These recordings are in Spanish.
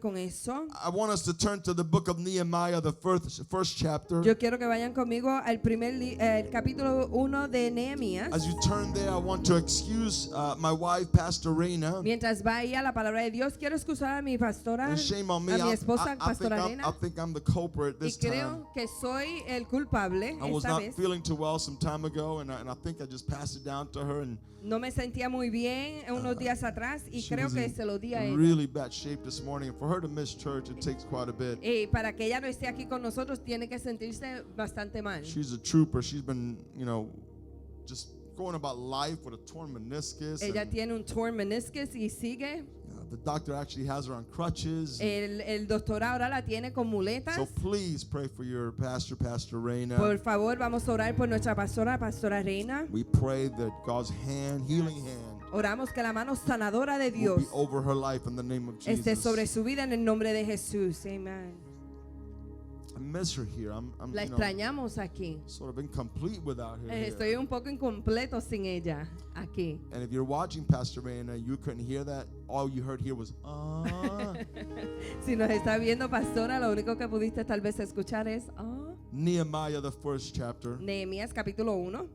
con eso. I want us to turn to the book of Nehemiah, the first chapter. Yo quiero que vayan conmigo al el capítulo 1 de Nehemías. As you turn there, I want to excuse my wife, Pastor Reina. Mientras va ahí a la palabra de Dios, quiero excusar a mi pastora, And shame on me. a mi esposa, Pastora I Reina. think I'm the culprit Y this time. creo que soy el culpable I was esta not vez. feeling too well some time ago, and I think I just passed it down to her. And No me sentía muy bien unos días atrás y she creo was que in se lo di a ella. really bad shape this morning. For her to miss church, it takes quite a bit. Y para que ella no esté aquí con nosotros, tiene que sentirse bastante mal. She's a trooper. She's been, just going about life with a torn meniscus. Ella And, tiene un torn meniscus y sigue. the doctor actually has her on crutches. El doctor ahora la tiene con muletas. So please pray for your pastor, Pastor Reina. Por favor, vamos a orar por nuestra pastora, Pastora Reina. We pray that God's healing hand, Oramos que la mano sanadora de will Dios be over her life in the name of esté Jesus. sobre su vida en el nombre de Jesús. Amen. I miss her here. I'm La extrañamos aquí. sort of incomplete without her here. Estoy un poco incompleto sin ella aquí. And if you're watching Pastor Reina, you couldn't hear that. All you heard here was Si nos está viendo, pastora, lo único que pudiste tal vez escuchar es Nehemiah, the first chapter. Nehemías capítulo 1.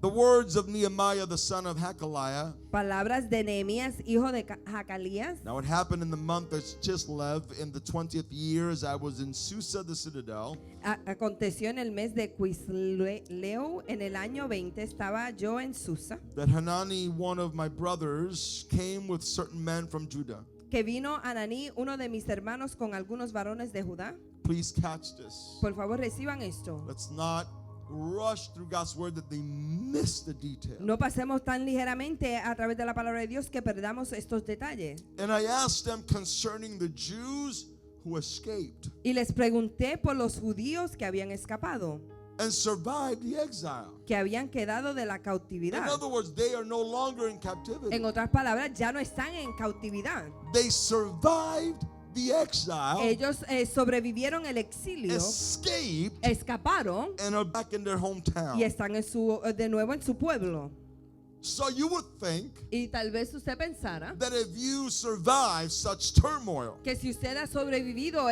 The words of Nehemiah, the son of Hakaliah. Palabras de Nehemías, hijo de Jacalías. Now it happened in the month of Chislev in the 20th year as I was in Susa, the citadel. Aconteció en el mes de Quisleu, en el año 20, estaba yo en Susa, That Hanani, one of my brothers, came with certain men from Judah. que vino Ananí, uno de mis hermanos, con algunos varones de Judá. Please catch this. Por favor, reciban esto. Let's not rush through God's word that they miss the detail. No pasemos tan ligeramente a través de la palabra de Dios que perdamos estos detalles. And I asked them concerning the Jews who escaped Y les pregunté por los judíos que habían escapado, and survived the exile. que habían quedado de la In cautividad. other words, they are no longer in captivity. En otras palabras, ya no están en cautividad. They survived the exile, Ellos sobrevivieron el exilio, escaped, escaparon and are back in their hometown. y están de nuevo en su pueblo. So you would think Y tal vez usted pensara that if you survive such turmoil que si usted ha sobrevivido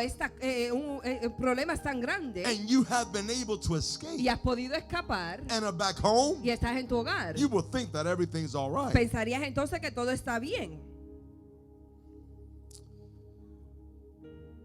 problemas tan grandes and you have been able to escape y has podido escapar and are back home, y estás en tu hogar, you would think that everything's all right. pensarías entonces que todo está bien.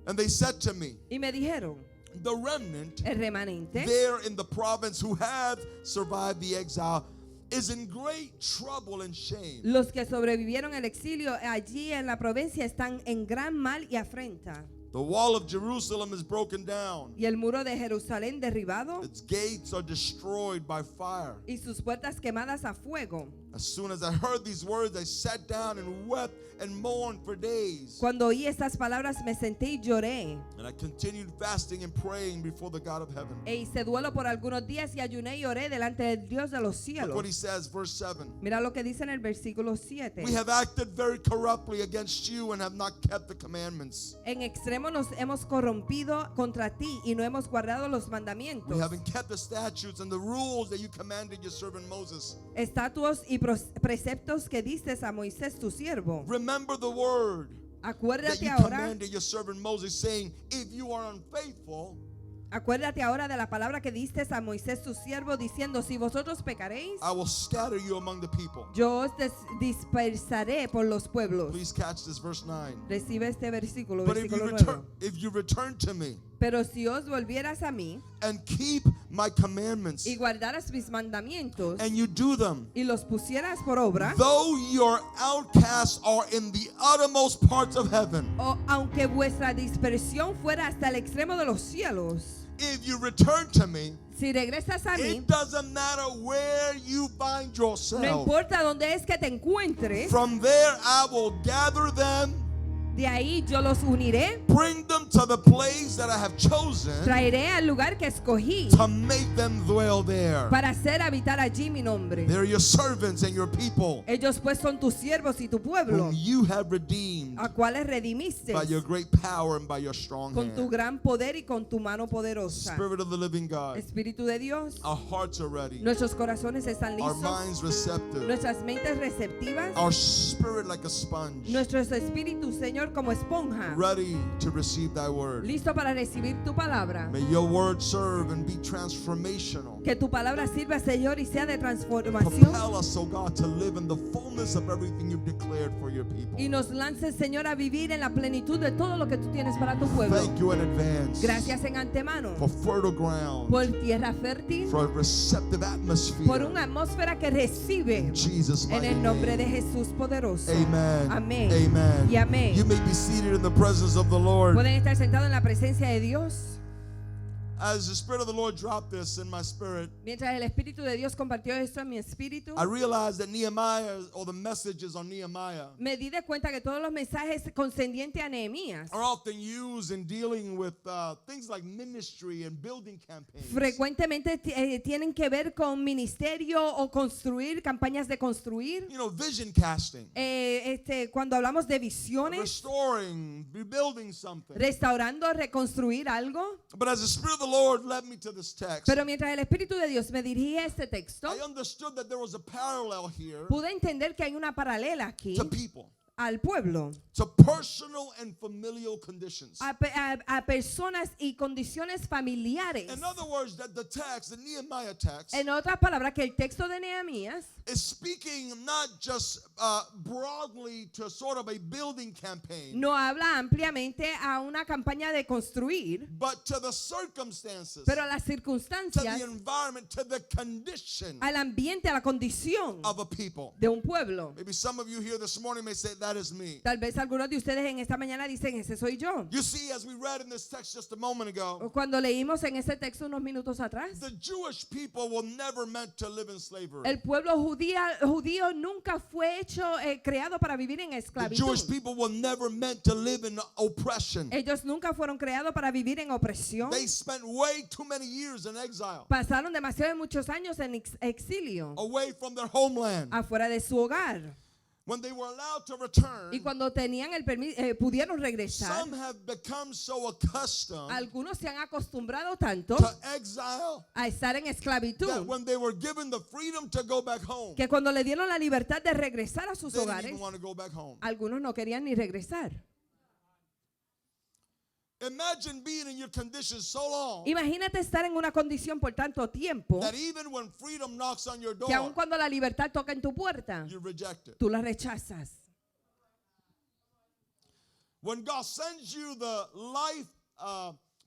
And they said to me, Y me dijeron, the remnant el remanente there in the province who have survived the exile is in great trouble and shame. los que sobrevivieron el exilio allí en la provincia están en gran mal y afrenta. The wall of Jerusalem is broken down. Y el muro de Jerusalén derribado Its gates are destroyed by fire. y sus puertas quemadas a fuego. As soon as I heard these words, I sat down and wept and mourned for days. Cuando oí estas palabras me senté y lloré. And I continued fasting and praying before the God of heaven. E hice duelo por algunos días y ayuné y oré delante del Dios de los Look what he cielos. says, verse 7. Mira lo que dice en el versículo 7. We have acted very corruptly against you and have not kept the commandments. En extremo nos hemos corrompido contra ti y no hemos guardado los mandamientos, We haven't kept the statutes and the rules that you commanded your servant Moses. estatutos y preceptos que diste a Moisés tu siervo. Remember the word that Acuérdate you ahora, commanded your servant Moses, saying, if you are unfaithful, acuérdate ahora de la palabra que diste a Moisés tu siervo, diciendo: si vosotros pecaréis, I will scatter you among the people. yo os dispersaré por los pueblos. Please catch this, verse 9. Recibe este versículo, But if versículo 9. you return to me Pero si os volvieras a mí and keep my commandments y guardaras mis mandamientos and you do them, y los pusieras por obra, though your outcasts are in the uttermost parts of heaven, o aunque vuestra dispersión fuera hasta el extremo de los cielos, if you return to me, si regresas a mí, it doesn't matter where you find no yourself. importa dónde es que te encuentres, From there I will gather them, de ahí yo los uniré, bring them to the place that I have chosen traeré al lugar que escogí to make them dwell there. para hacer habitar allí mi nombre. They're your servants and your people, Ellos pues son tus siervos y tu pueblo, whom you have redeemed a cuales redimiste by your great power and by your strong con tu hand. gran poder y con tu mano poderosa. Spirit of the living God, Espíritu de Dios, our hearts are ready, nuestros corazones están our listos, minds receptive, nuestras mentes receptivas, our spirit like a sponge. nuestros espíritus, Señor, Señor, como esponja, ready to receive thy word. listo para recibir tu palabra. May your word serve and be transformational. Que tu palabra sirva, Señor, y sea de transformación. Propel us, oh God, to live in the fullness of everything you've declared for your people. Y nos lances, Señor, a vivir en la plenitud de todo lo que tú tienes para tu pueblo. Thank you in advance Gracias en antemano for fertile ground, por tierra fértil, for a receptive atmosphere. por una atmósfera que recibe In Jesus' en mighty el nombre name. de Jesús poderoso. Amen. Amén. Amen. Y amén. You may be seated in the presence of the Lord. Pueden estar sentados en la presencia de Dios. As the Spirit of the Lord dropped this in my spirit, Mientras el Espíritu de Dios compartió esto en mi espíritu, I realized that Nehemiah, or the messages on Nehemiah, me di de cuenta que todos los mensajes concernientes a Nehemías are often used in dealing with things like ministry and building campaigns. frecuentemente tienen que ver con ministerio o construir, campañas de construir. You know, vision casting, Cuando hablamos de visiones, restoring, rebuilding something. restaurando, reconstruir algo. But as the Spirit of the Lord led me to this text, Pero mientras el Espíritu de Dios me dirigía a este texto, I understood that there was a parallel here pude entender que hay una paralela aquí to people, al pueblo, to personal and familial conditions. a personas y condiciones familiares. In other words, that the text, the Nehemiah text, En otras palabras, que el texto de Nehemías is speaking not just broadly to sort of a building campaign, no habla ampliamente a una campaña de construir, but to the circumstances, pero a las to circunstancias, the environment, to the condition al ambiente, a la condición of a people. de un pueblo. Maybe some of you here this morning may say, that is me. Tal vez algunos de ustedes en esta mañana dicen, ese soy yo. You see, as we read in this text just a moment ago, Cuando leímos en ese texto unos minutos atrás, the Jewish people were never meant to live in slavery. el pueblo judío nunca fue hecho, creado para vivir en The esclavitud. Jewish people were never meant to live in oppression. Ellos nunca fueron creados para vivir en opresión. They spent way too many years in exile, Pasaron demasiado muchos años en exilio, away from their homeland. afuera de su hogar. When they were allowed to return, Y cuando tenían el permiso, pudieron regresar. some have become so accustomed Algunos se han acostumbrado tanto to exile a estar en that esclavitud when they were given the freedom to go back home, que cuando le dieron la libertad de regresar a sus they didn't hogares, even want to go back home. algunos no querían ni regresar. Imagine being in your condition so long Imagínate estar en una condición por tanto tiempo that even when freedom knocks on your que aun door, cuando la libertad toca en tu puerta, you reject it. tú la rechazas. When God sends you the life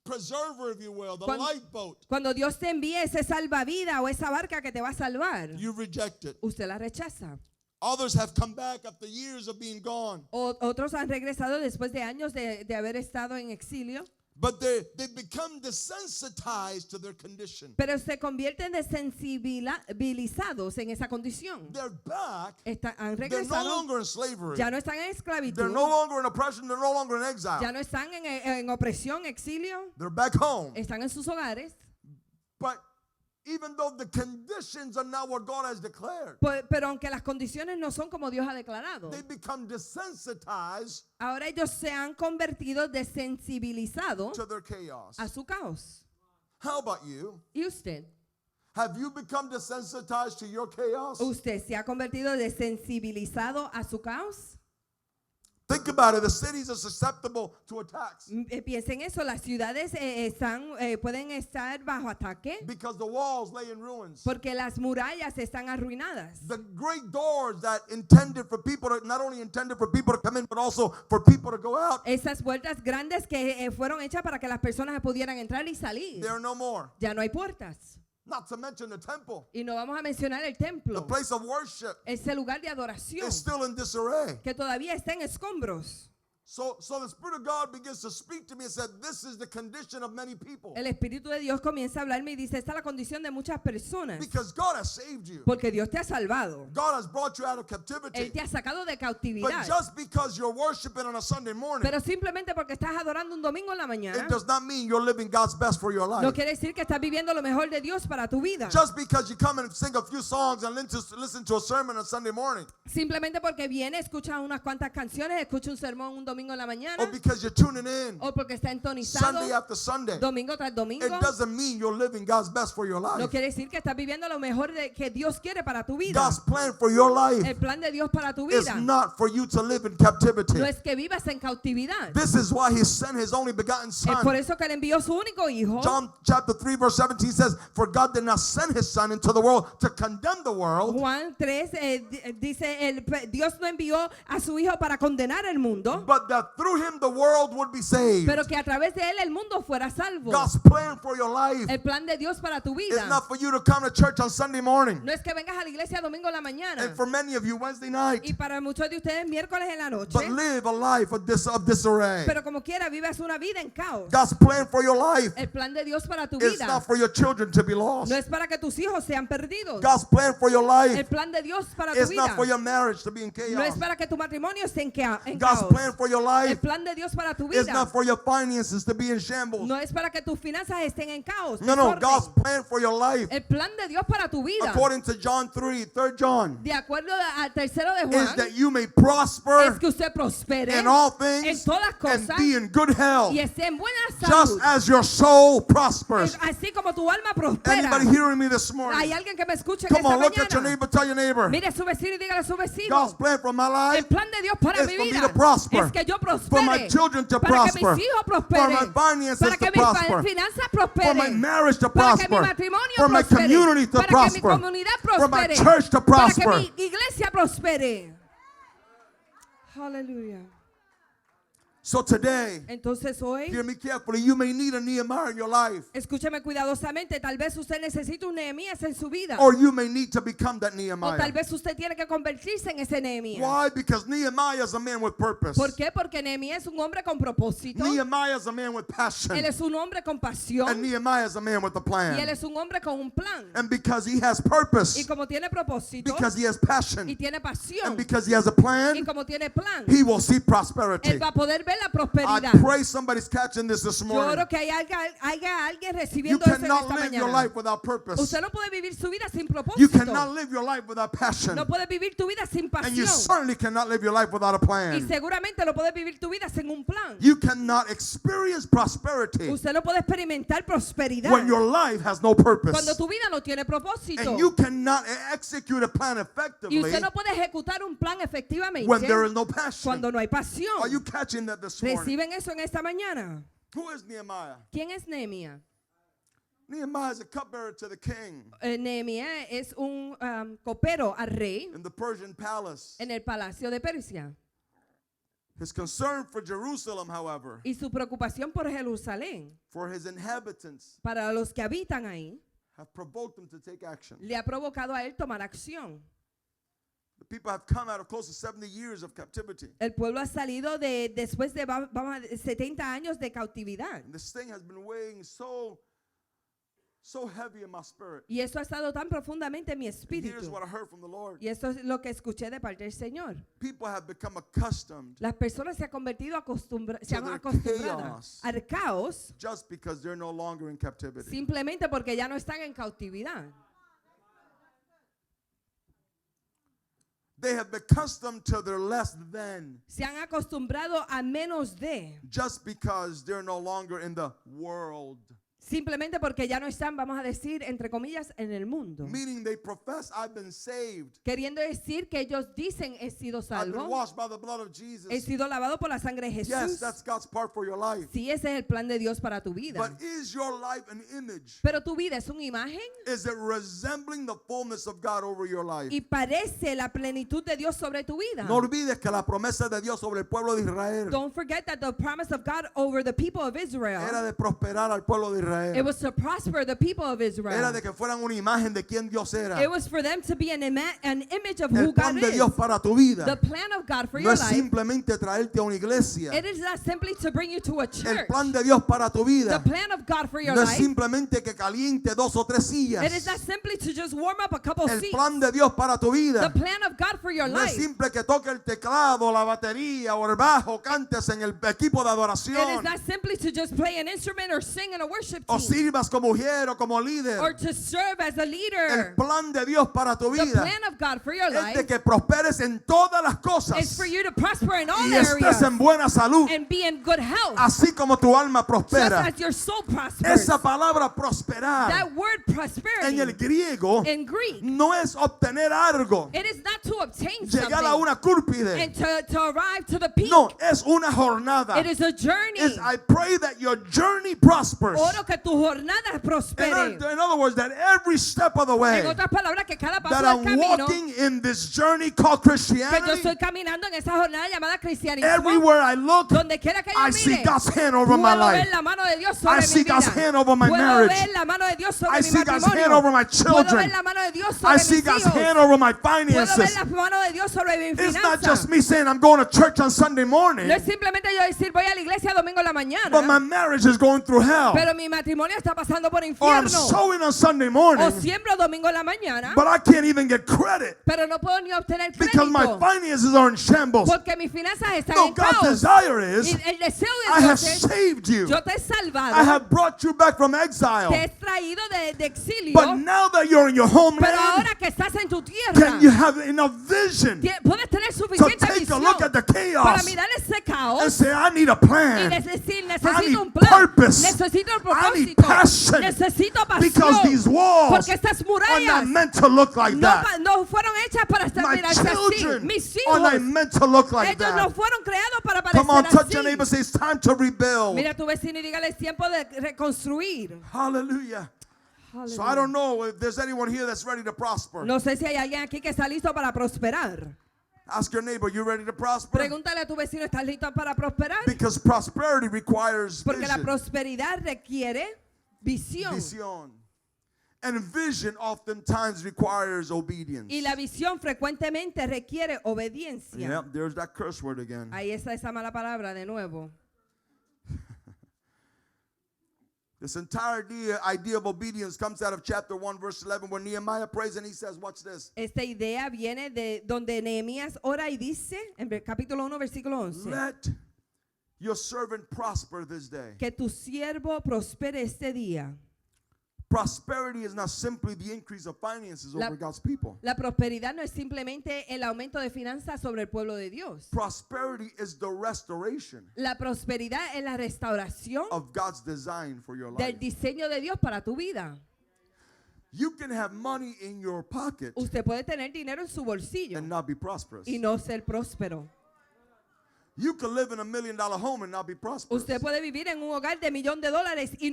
preserver, if you will, the Cuando- lifeboat, Cuando Dios te envía ese salvavidas o esa barca que te va a salvar, you reject it. usted la rechaza. Others have come back after years of being gone, Otros han regresado después de años de haber estado en exilio, but they've become desensitized to their condition. pero se convierten desensibilizados en esa condición. They're back. Han They're no regresado, longer in slavery. ya no están en They're esclavitud, no longer in oppression. They're no longer in exile. ya no están en opresión, exilio, They're back home. están en sus hogares. But even though the conditions are not what God has declared, Pero aunque las condiciones no son como Dios ha declarado, they become desensitized ahora ellos se han convertido desensibilizados to their chaos. a su caos. How about you? ¿Y usted? Have you become desensitized to your chaos? ¿Usted se ha convertido desensibilizado a su caos? Think about it. The cities are susceptible to attacks Piensen eso, las ciudades pueden estar bajo ataque because the walls lay in ruins. porque las murallas están arruinadas. The great doors that intended for people to, not only intended for people to come in, but also for people to go out, Esas puertas grandes que fueron hechas para que las personas pudieran entrar y salir, there are no more. ya no hay puertas. Not to mention the temple, Y no vamos a mencionar el the templo, place of worship, ese lugar de adoración is still in disarray. que todavía está en escombros. So the Spirit of God begins to speak to me and said, this is the condition of many people. El Espíritu de Dios comienza a hablarme y dice, esta es la condición de muchas personas, Because God has saved you. porque Dios te ha salvado. God has brought you out of Él captivity. te ha sacado de But cautividad. just because you're worshiping on a Sunday morning, Pero simplemente porque estás adorando un domingo en la mañana, it does not mean you're living God's best for your no life. quiere decir que estás viviendo lo mejor de Dios para tu vida. Just because you come and sing a few songs and listen to a sermon on Sunday morning, Simplemente porque viene, escucha unas cuantas canciones, escucha un sermón un domingo domingo en la mañana, or because you're tuning in o porque está entonizado Sunday after Sunday, domingo tras domingo, it doesn't mean you're living God's best for your no life. quiere decir que estás viviendo lo mejor que Dios quiere para tu vida. God's plan for your life El plan de Dios para tu is vida not for you to live in captivity. no es que vivas en cautividad. This is why he sent his only begotten Es son. por eso que él envió su único hijo. John chapter 3 verse 17 says, for God did not send his son into the world to condemn the world, Juan 3 dice, Dios no envió a su hijo para condenar el mundo, but that through him the world would be saved. pero que a través de él el mundo fuera salvo. God's plan for your life El plan de Dios para tu is vida not for you to come to church on Sunday morning. no es que vengas a la iglesia domingo en la mañana, And for many of you, Wednesday night. y para muchos de ustedes miércoles en la noche, But live a life of disarray. pero como quiera vivas una vida en caos. God's plan for your life El plan de Dios para tu is vida not for your children to be lost. no es para que tus hijos sean perdidos. God's plan for your El life plan de Dios para tu is not vida for your marriage to be in no es chaos. para que tu matrimonio esté en God's caos. plan for your El life plan de Dios para tu is vida not for your finances to be in shambles. no es para que tus finanzas estén en caos. No, no. desorden. God's plan for your life, El plan de Dios para tu vida, according to John 3, 3 John, de acuerdo al tercero de is Juan, that you may prosper es que usted prospere in all en things todas and cosas be in good health, y esté en buena just salud, as your soul prospers. así como tu alma prospera. Anybody hearing me this Hay morning? alguien que me escuche en Come esta on, look at your mañana. neighbor, tell your neighbor. Mire a su vecino y dígale a su vecino, God's plan for my el life plan de Dios para is mi for me vida to prosper, es que yo for prospere, my children to para que prosper, mis hijos for prosperen, my finances para que to mis prosper, finanzas for my prosperen, marriage to para que mi prosper, matrimonio for my prospere, community to para que mi prosper, comunidad for my prospere, church to para que prosper. mi iglesia prospere. Aleluya. So today, Entonces hoy, hear me carefully, you may need a Nehemiah in your life, escúcheme cuidadosamente, tal vez usted necesita un Nehemías en su vida, or you may need to become that o tal Nehemiah. vez usted tiene que convertirse en ese Nehemías. Why? Because Nehemiah is a man with purpose. ¿Por qué? Porque Nehemías es un hombre con propósito, Nehemiah is a man with passion. él es un hombre con pasión And Nehemiah is a man with a y él plan. es un hombre con un plan. And because he has Y purpose, como tiene propósito because he has passion, y tiene and pasión because he has a y plan, como tiene plan, he will see prosperity. él va a poder ver la I prosperidad. pray somebody's catching this Yo morning. oro que haya alguien You recibiendo eso en cannot esta live your mañana. life without purpose. Usted no puede vivir su vida sin You propósito. cannot live your life without passion. No puede vivir tu vida sin And you pasión. certainly cannot live your life without a Y plan. seguramente no puede vivir tu vida sin un plan. You cannot experience prosperity Usted no puede experimentar prosperidad when your life has no purpose. cuando tu vida no tiene propósito. And you cannot execute a plan Y effectively usted no puede ejecutar un plan efectivamente when there is no passion. cuando no hay Are pasión. you catching that this morning? ¿Reciben eso en esta mañana? Who is Nehemiah? ¿Quién es Nehemías? Nehemiah is a cupbearer to the king Nehemías es un copero al rey in the Persian palace. en el palacio de Persia. His concern for Jerusalem, however, Y su preocupación por Jerusalén, for his inhabitants, para los que habitan ahí, have provoked him to take action. le ha provocado a él tomar acción. The people have come out of close to 70 years of captivity. El pueblo ha salido después de 70 años de cautividad. And this thing has been weighing so heavy in my spirit. Y eso ha estado tan profundamente en mi And here's espíritu. what I heard from the Lord. Y esto es lo que escuché de parte del Señor. People have become accustomed Las personas se han their acostumbrado chaos. al caos just because they're no longer in captivity. simplemente porque ya no están en cautividad. They have been accustomed to their less than Se han acostumbrado a menos de, just because they're no longer in the world. simplemente porque ya no están, vamos a decir, entre comillas, en el mundo. Meaning they profess, I've been saved. Queriendo decir que ellos dicen, he sido I've been salvo, washed by the blood of he Jesus. sido lavado por la sangre de Yes, Jesús. that's God's part for your life. Sí, ese es el plan de Dios para tu vida. But is your life an image? Pero tu vida es una imagen Is it resembling the fullness of God over your life? y parece la plenitud de Dios sobre tu vida. No olvides que la promesa de Dios sobre el pueblo de Israel Don't forget that the promise of God over the people of era Israel, de prosperar al pueblo de it Israel. was to prosper the people of Era Israel. de que fueran una imagen de quién Dios era. It was for them to be an image of who El God plan de is. Dios para tu The vida plan of God for no your es life, simplemente traerte a una iglesia. it is not simply to bring you to a El church. plan de Dios para tu The vida plan of God for your no es life, simplemente que caliente 2 o 3 sillas. it is not simply to just warm up a couple El seats. plan de Dios para tu The vida plan of God for your no es life, simple que toque el teclado, la batería o el bajo, cantes en el equipo de it is adoración. not simply to just play an instrument or sing in a worship team sirvas como mujer o como líder, or to serve as a el leader. plan de Dios para tu The vida plan of God for your es de life que prosperes en todas las is cosas for you to prosper in all y estés areas en buena salud, and be in good health, así como tu alma just prospera. as your soul prospers. Esa palabra prosperar That word en el prosperity griego in Greek, no es obtener algo, it is not to obtain llegar a something una cúspide. and to arrive to the peak. No, es una jornada. It is a journey. I pray that your journey prospers. Oro que tu jornada prospere. In other words, that every step of the way En otras palabras, que cada paso that del I'm camino walking in this journey called que yo Christianity, estoy caminando en esa jornada llamada cristianismo, everywhere I look, donde quiera que yo I see mire, God's hand over my puedo ver life. la mano de Dios sobre I mi see vida. God's hand over my Puedo marriage. ver la mano de Dios sobre I mi see God's matrimonio. hand over my Puedo ver children. la mano de Dios sobre I mis see God's hijos. hand over my Puedo ver finances. la mano de Dios sobre mi It's not finanza. just me saying I'm going to church on Sunday morning, No es simplemente yo decir voy a la iglesia domingo en la mañana, but my marriage is going through hell. pero mi matrimonio está pasando por Or I'm infierno. sowing on Sunday O morning, siembro domingo en la mañana, but I can't even get credit pero no puedo ni obtener because my crédito finances are in shambles. porque mis finanzas están No, en God's caos. desire Y is el deseo I de have Dios es saved you. yo te he salvado, I have brought you back from te exile. he traído de exilio, But now that you're in your pero homeland, ahora que estás en tu tierra, can you have enough vision puedes tener to suficiente take a visión look at the para chaos mirar ese and caos say, I need a y plan? decir, I necesito need un plan, purpose. necesito un I need propósito, passion. necesito Because pasión, these walls porque estas are murallas not meant to look like that. no fueron hechas para My mirarse así. children Mis are hijos, not meant to look like ellos no that. fueron creados para Come on, parecer touch your neighbor, así. say it's time to rebuild. Mira a tu vecino y dígale es tiempo de reconstruir. Hallelujah. So I don't know if there's anyone here that's ready to prosper. No sé si hay alguien aquí que está listo para prosperar. Ask your neighbor, you ready to prosper? Pregúntale a tu vecino, ¿estás listo para prosperar? Because prosperity requires Porque la vision. prosperidad requiere visión. Visión. And vision oftentimes requires obedience. Y la visión frecuentemente requiere obediencia. Yep, there's that curse word again. Ahí está esa mala palabra de nuevo. This entire idea of obedience comes out of chapter 1, verse 11, where Nehemiah prays and he says, watch this. Esta idea viene de donde Nehemías ora y dice, en capítulo 1, versículo 11, Let your servant prosper this day. que tu siervo prospere este día. Prosperity is not simply the increase of finances over God's people. La prosperidad no es simplemente el aumento de finanzas sobre el pueblo de Dios. Prosperity is the restoration La prosperidad es la restauración of God's design for your del life. diseño de Dios para tu vida. You can have money in your pocket Usted puede tener dinero en su bolsillo and not be prosperous. y no ser próspero. You can live in $1 million home and not be prosperous. Usted puede vivir en un hogar de $1,000,000 y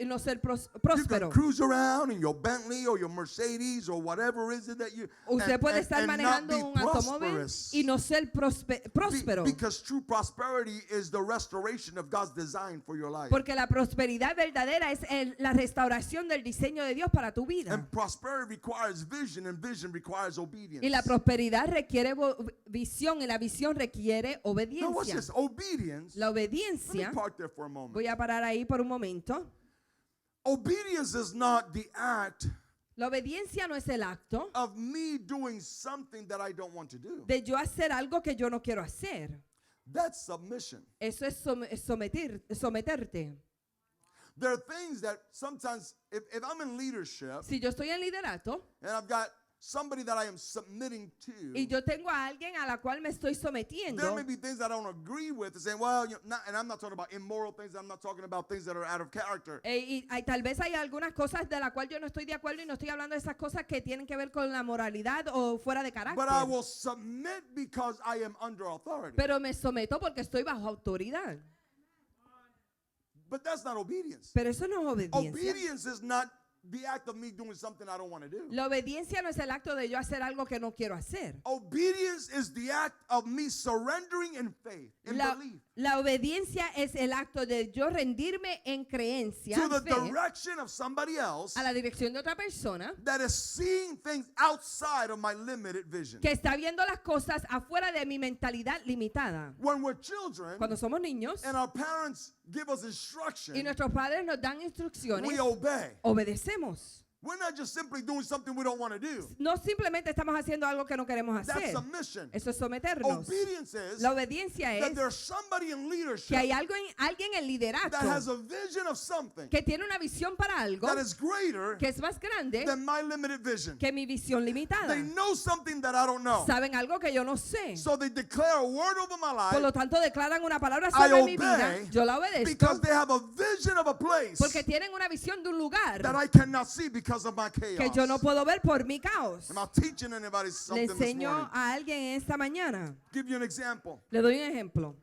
no ser You can próspero. cruise around in your Bentley or your Mercedes or whatever is it that you Usted puede estar and not manejando be un automóvil prosperous. y no ser próspero. Because true prosperity is the restoration of God's design for your life. Porque la prosperidad verdadera es la restauración del diseño de Dios para tu vida. And prosperity requires vision, and vision requires obedience. Y la prosperidad requiere visión y la visión requiere Now what's obediencia. this? Obedience. La Let me obediencia, park there for a moment. voy a parar ahí por un momento. Obedience is not the act La obediencia no es el acto of me doing something that I don't want to do. de yo hacer algo que yo no quiero hacer. That's submission. Eso es someterte. There are things that sometimes, if I'm in leadership Si yo estoy en liderato and I've got somebody that I am submitting to, y yo tengo a alguien a la cual me estoy there sometiendo, may be things I don't agree with and saying, well, and I'm not talking about immoral things, I'm not talking about things that are out of character. tal vez hay algunas cosas de las cuales yo no estoy de acuerdo y no estoy hablando de esas cosas que tienen que ver con la moralidad o fuera de carácter. But I will submit because I am under authority. Pero me someto porque estoy bajo autoridad. But that's not obedience. Pero eso no es obediencia. Obedience is not the act of me doing something I don't want to do. La obediencia no es el acto de yo hacer algo que no quiero hacer. Obedience is the act of me surrendering in faith, in belief, La obediencia es el acto de yo rendirme en creencia, to en the fe, direction of somebody else a la dirección de otra persona that is seeing things outside of my limited vision. que está viendo las cosas afuera de mi mentalidad limitada. When we're children Cuando somos niños and our parents give us y instruction, nuestros padres nos dan instrucciones, we obey. obedecemos. We're not just simply doing something we don't want to do. No simplemente estamos haciendo algo que no queremos That's hacer. submission. Eso es someternos. Obedience is La obediencia that es there's somebody in que leadership hay alguien en that has liderazgo a vision of something que tiene una visión para algo that is greater que es más grande than my limited vision. que mi visión limitada. They know something that I don't know. Saben algo que yo no sé. So they declare a word over my Por lo life tanto, declaran una palabra I sobre mi vida. obey Yo la obedezco because they have a vision of a place porque tienen una visión de un lugar that I cannot see because of my que chaos. yo no puedo ver por mi caos. Am I teaching anybody Le something this enseño morning? a alguien esta mañana. Give you an example. Le doy un ejemplo.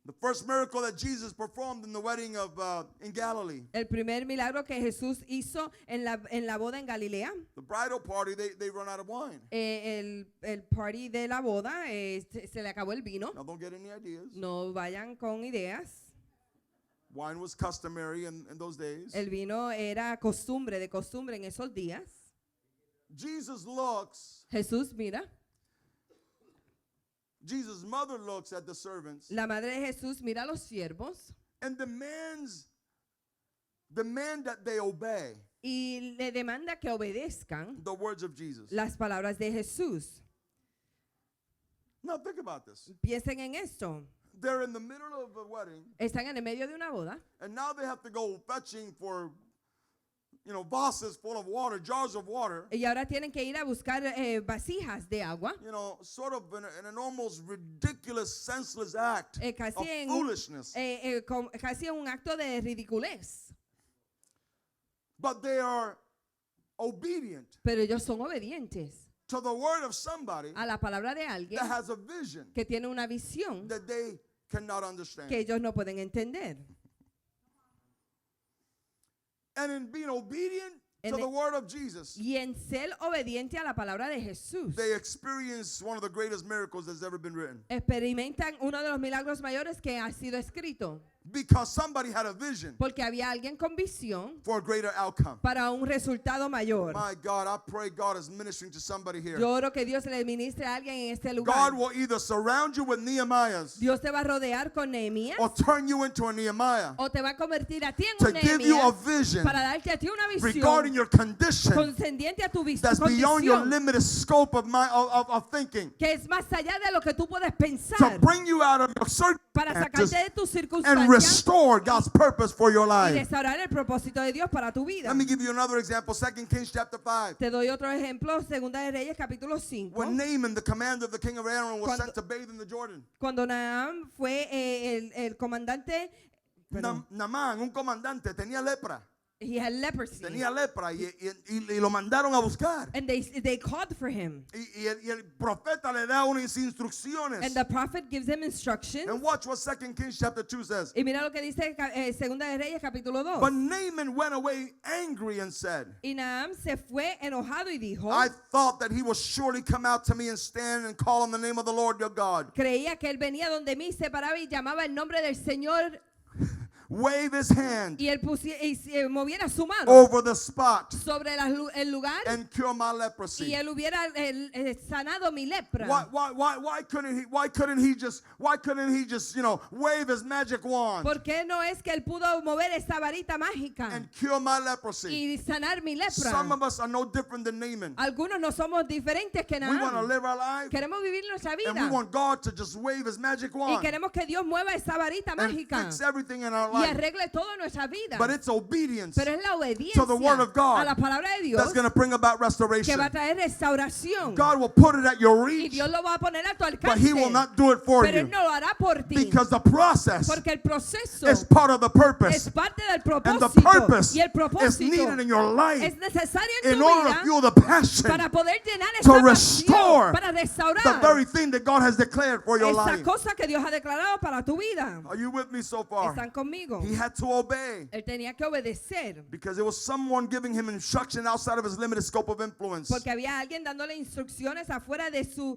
The first miracle that Jesus performed in the wedding of in Galilee. El primer milagro que Jesús hizo en la boda en Galilea. The bridal party, they run out of wine. El party de la boda, se le acabó el vino. Now don't get any ideas. No vayan con ideas. Wine was customary in those days. El vino era de costumbre en esos días. Jesus looks, Jesús mira. Jesus' mother looks at the servants La madre de Jesús mira a los siervos and demand that they obey y le demanda que obedezcan the words of Jesus. las palabras de Jesús. Now think about this. Piensen en esto. They're in the middle of a wedding Están en el medio de una boda and now they have to go fetching for vases full of water, jars of water. y ahora tienen que ir a buscar vasijas de agua. Sort of in an almost ridiculous, senseless act of Casi en foolishness. casi en un acto de ridiculez. But they are obedient Pero ellos son obedientes to the word of somebody a la palabra de alguien that has a vision que tiene una visión that they cannot understand. que ellos no pueden entender. And in being obedient to En the word of Jesus, Y en ser obediente a la palabra de Jesús, they experience one of the greatest miracles that's ever been written. experimentan uno de los milagros mayores que ha sido escrito. Because somebody had a vision Porque había alguien con visión for a greater outcome. para un resultado mayor. My God, I pray God is ministering to somebody here. Yo oro que Dios le ministre a alguien en este lugar. God will either surround you with Nehemiahs Dios te va a rodear con Nehemías or turn you into a Nehemiah o te va a convertir a ti en to un give you a Nehemías vision para darte a ti una regarding visión your condition concendiente a tu that's beyond your condición limited scope of thinking, que es más allá de lo que tú puedes to pensar bring you out of your para sacarte circumstances de tus and circunstancias restore God's purpose for your y life. restaurar el propósito de Dios para tu vida. Let me give you another example. 2 Kings chapter 5. Te doy otro ejemplo, Segunda de Reyes capítulo 5. When Naaman, the commander of the king of Aram, was Cuando- sent to bathe in the Jordan. Cuando Naam fue el comandante, Naaman, un comandante, tenía lepra. he had leprosy. Tenía lepra y lo mandaron a buscar. And they called for him. Y el profeta le da unas instrucciones. And the prophet gives him instructions. And watch what 2 Kings chapter 2 says. Y mira lo que dice Segunda de Reyes capítulo 2. But Naaman went away angry and said, Y Naam se fue enojado y dijo, I thought that he would surely come out to me and stand and call on the name of the Lord your God. creía que él venía donde mí, se paraba y llamaba el nombre del Señor Wave his hand y él moviera su mano over the spot sobre el lugar and cure my leprosy. y él hubiera sanado mi lepra. Why couldn't he just wave his magic wand ¿Por qué no es que él pudo mover esa varita mágica and cure my leprosy? y sanar mi lepra? Some of us are no different than Naaman. Algunos no somos diferentes que We want to Naam. live our life Queremos vivir nuestra and we vida want God to just wave his magic y wand queremos que Dios mueva esa varita and mágica fix everything in our y life. arregle toda nuestra vida. But it's obedience Pero es la obediencia to the word of God a la palabra de Dios that's going to bring about que restoration. va a traer restauración. God will put it at your Y reach, Dios lo va a poner a tu but alcance. he will not do it for Pero you él no lo hará por ti. because the process Porque el proceso is part of the purpose. es parte del And the propósito. purpose Y el is propósito needed in your life es necesario en in tu order to vida fuel the passion, para poder llenar to esa restore pasión, para the restaurar very thing that God has declared for your esa life. cosa que Dios ha declarado para tu vida. Are you with me so far? ¿Están conmigo? He had to obey Él tenía que obedecer because there was someone giving him instruction outside of his limited scope of influence. porque había alguien dándole instrucciones afuera de su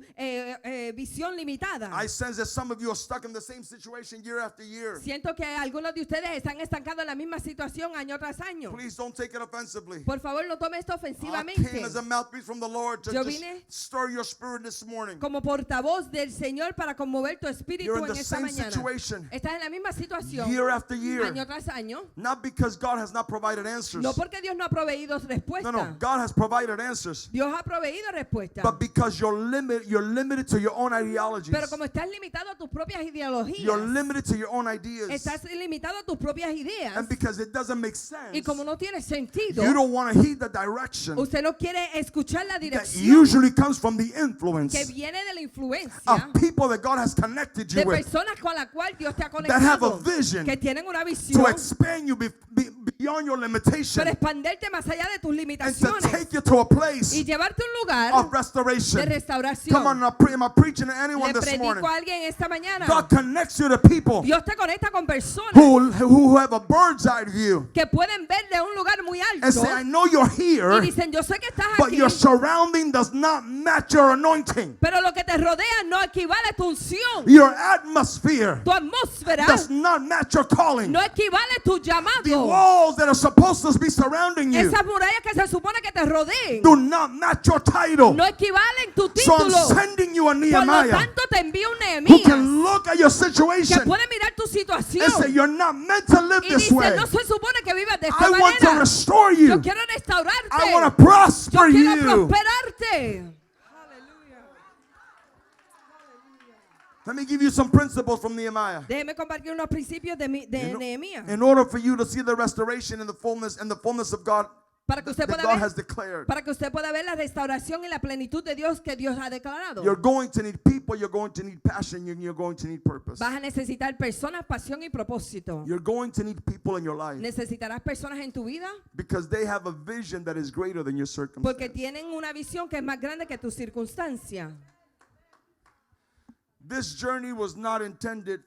visión limitada. I sense that some of you are stuck in the same situation year after year. Siento que algunos de ustedes están estancados en la misma situación año tras año. Please don't take it offensively. Por favor, no tome esto I ofensivamente. came as a mouthpiece from the Lord to Yo just vine stir your spirit this morning. Como portavoz del Señor para conmover tu espíritu You're in en the esta same mañana. situation Estás en la misma situación year after year. año tras año. Not because God has not provided answers. No porque Dios no ha proveído No, respuesta. no, God has provided answers. Dios ha proveído respuesta. But because you're limited to your own ideologies. Pero como estás limitado a tus propias ideologías, You're limited to your own ideas. estás limitado a tus propias ideas. And because it doesn't make sense, Y como no tiene sentido, you don't want to heed the direction usted no quiere escuchar la that dirección usually comes from the influence que viene de la influencia of people that God has connected you de with, personas con la cual Dios te ha that have a conectado, vision que tienen una visión to expand you beyond your limitation para expanderte más allá de tus and to limitaciones take you to a place y llevarte a un lugar of de restoration. restauración. Come on, am I preaching to anyone Le this morning? predico a alguien esta mañana. God connects you to people Dios te conecta con personas who have a bird's eye view que pueden ver de un lugar muy and alto say, I know you're y here, dicen, yo sé que estás but aquí, your surrounding does not match your anointing. pero lo que te rodea no equivale a tu unción. Your atmosphere Tu atmósfera does not match your calling. no equivale a tu The llamado. walls that are supposed to be surrounding you Esas murallas que se supone que te rodeen do not match your title. no equivalen tu So I'm título. sending you a Por lo Nehemiah tanto te envío un who Nehemías can look at your que situation puede mirar tu situación and say, you're not meant to live y this dice, way. no se supone que vivas de esta I want to manera. restore Yo you. quiero restaurarte. I want to Yo prosper quiero you. prosperarte. Let me give you some principles from Nehemiah. Déjeme compartir unos principios de Nehemías In order for you to see the restoration and the fullness of God para que usted that pueda God ver, has declared, para que usted pueda ver la restauración y la plenitud de Dios que Dios ha declarado. you're going to need people, you're going to need passion, and you're going to need purpose. Vas a necesitar personas, pasión y propósito. You're going to need people in your life Necesitarás personas en tu vida because they have a vision that is greater than your porque circumstance. tienen una visión que es más grande que tu circunstancia. This journey was not intended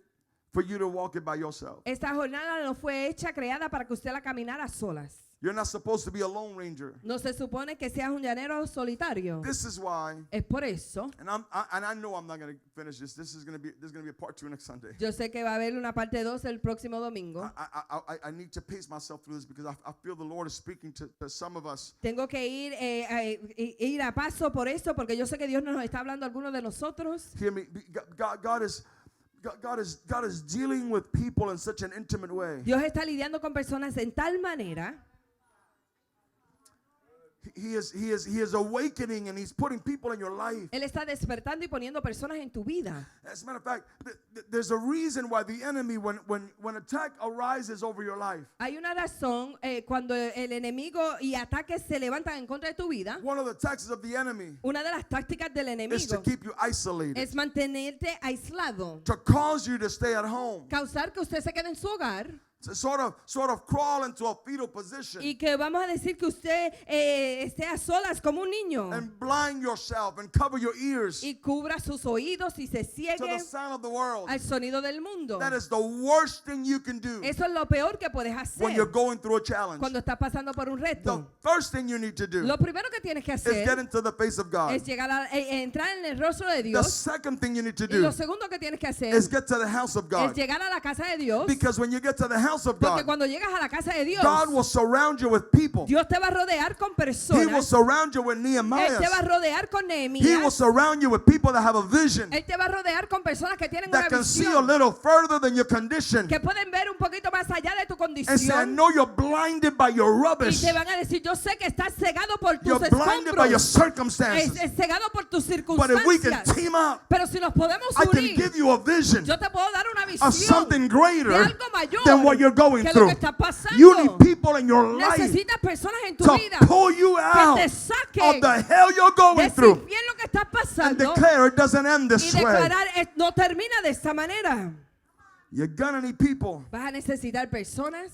for you to walk it by yourself. Esta jornada no fue hecha, creada para que usted la caminara a solas. You're not supposed to be a lone ranger. No se supone que seas un llanero solitario. This is why, Es por eso. and I know I'm not going to finish this. There's going to be a part 2 next Sunday. Yo sé que va a haber una parte 2 el próximo domingo. I need to pace myself through this because I feel the Lord is speaking to some of us. Tengo que ir a paso por eso porque yo sé que Dios nos está hablando a algunos de nosotros. Hear me. God is dealing with people in such an intimate way. Dios está lidiando con personas en tal manera. He is awakening and he's putting people in your life. Él está despertando y poniendo personas en tu vida. As a matter of fact, there's a reason why the enemy, when attack arises over your life, Hay una razón cuando el enemigo y ataques se levantan en contra de tu vida. one of the tactics of the enemy Una de las tácticas del is to enemigo keep you isolated, es mantenerte aislado, to cause you to stay at home, causar que usted se quede en su hogar to sort of crawl into a fetal position y que vamos a decir que usted esté a solas como un niño and blind yourself and cover your ears y cubra sus oídos y se to ciegue the sound of the world. al sonido del mundo. That is the worst thing you can do Eso es lo peor que puedes when you're hacer going through a challenge. cuando estás pasando por un The reto. first thing you need to do Lo primero que tienes que is get hacer into the face of God. es llegar a entrar en el rostro de The Dios. second thing you need to Y lo do segundo que tienes que hacer is get to the house of es God. llegar a la casa de Dios. Because when you get to the house of Porque God, cuando llegas a la casa de Dios, God will surround you with people. Dios te va a rodear con He will personas. surround you with Él te va a Nehemiah. rodear con He will Nehemías. surround you with people that have a vision, Él te va a rodear con personas que tienen una that can see a visión, little further than your condition, que pueden ver un poquito más allá de tu and say, I condición. know you're blinded by your Y rubbish. te van a decir, yo sé que estás cegado por tus You're blinded by your escombros. circumstances. Es cegado por tus But if we can circunstancias. team up, Pero si nos podemos I can unir, give you a vision yo te puedo dar una of visión something de greater algo mayor than what you're going que lo through. que está pasando. You need people in your life Necesitas personas en tu to vida pull you out que te of saquen the hell you're going decir through bien lo que está and pasando declare it doesn't end y this way. declarar no termina de esta manera. You're gonna need people Vas a necesitar personas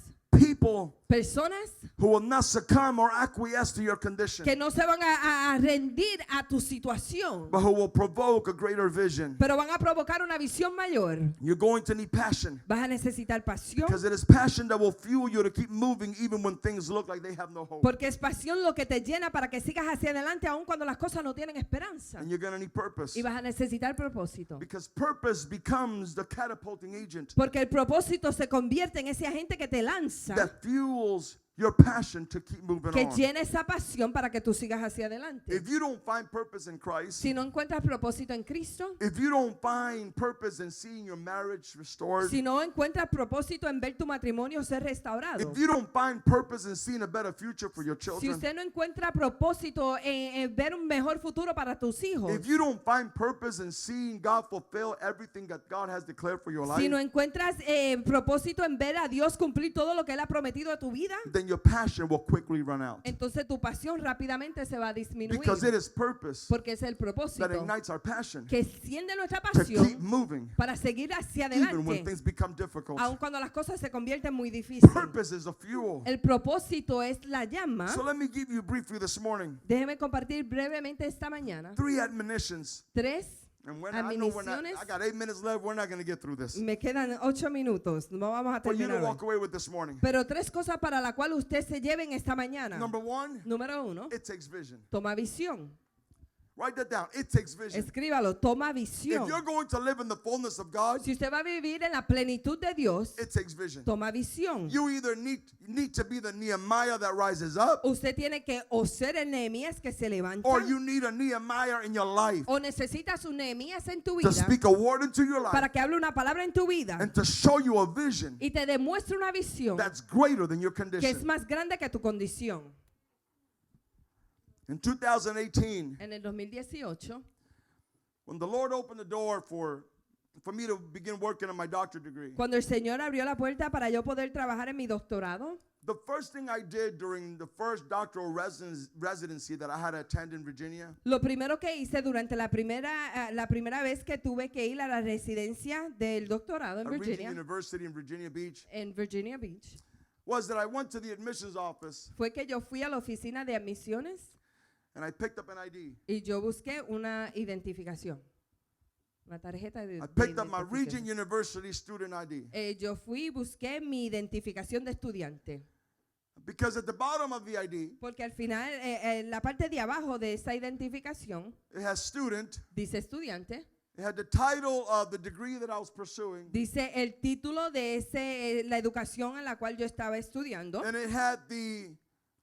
who will not succumb or acquiesce to your condition, que no se van a rendir a tu situación, but who will provoke a greater vision. pero van a provocar una visión mayor. You're going to need passion, Vas a necesitar pasión, because it is passion that will fuel you to keep moving even when things look like they have no hope. porque es pasión lo que te llena para que sigas hacia adelante aun cuando las cosas no tienen esperanza. And you're going to need purpose, Y vas a necesitar propósito, because purpose becomes the catapulting agent porque el propósito se convierte en ese agente que te lanza, that fuels your passion to keep moving que on. llene esa pasión para que tú sigas hacia adelante. If you don't find purpose in Christ, Si no encuentras propósito en Cristo, if you don't find purpose in seeing your marriage restored, si no encuentras propósito en ver tu matrimonio ser restaurado, if you don't find purpose in seeing a better future for your si children, usted no encuentra propósito en ver un mejor futuro para tus hijos, if you don't find purpose in seeing God fulfill everything that God has declared for your life, si no encuentras propósito en ver a Dios cumplir todo lo que Él ha prometido a tu vida, then your passion will quickly run out. entonces tu pasión rápidamente se va a disminuir. Because it is purpose Porque es el that propósito ignites our passion que enciende nuestra to keep pasión moving, para seguir hacia even when adelante, things become difficult. aun cuando las cosas se convierten muy difíciles. Purpose is a fuel. El propósito es la llama. So let me give you briefly this morning Déjeme compartir brevemente esta mañana 3 admonitions. 3 And I know I got 8 minutes left. We're not going to get through this. Me quedan 8 minutos. No vamos a For you to terminar walk hoy. away with this morning. Pero 3 cosas para la cual usted se lleve en esta mañana. Number 1, Número 1, it takes vision. toma visión. Write that down. It takes vision. Escríbalo, toma If visión. you're going to live in the fullness of God, Si usted va a vivir en la plenitud de Dios, it takes vision. toma visión. You either need to be the Nehemiah that rises up, Usted tiene que o ser el Nehemías que se levanta, or you need a Nehemiah in your life o necesitas un Nehemías en tu to vida speak a word into your life para que hable una palabra en tu vida and to show you a vision y te demuestre una visión that's greater than your que es condition. más grande que tu condición. In 2018, En el 2018, when the Lord opened the door for me to begin working on my doctorate degree, cuando el Señor abrió la puerta para yo poder trabajar en mi doctorado, the first thing I did during the first doctoral residency that I had to attend in Virginia, lo primero que hice durante la primera vez que tuve que ir a la residencia del doctorado en at Regent Virginia, University in Virginia Beach, en Virginia Beach, was that I went to the admissions office fue que yo fui a la oficina de admisiones and I picked up an ID. y yo busqué una identificación, una tarjeta de I picked up my identificación. Regent University student ID. Yo fui y busqué mi identificación de estudiante. Because at the bottom of the ID, Porque al final, en la parte de abajo de esa identificación, it has student, dice estudiante, it had the title of the degree that I was pursuing, dice el título de la educación en la cual yo estaba estudiando, and it had the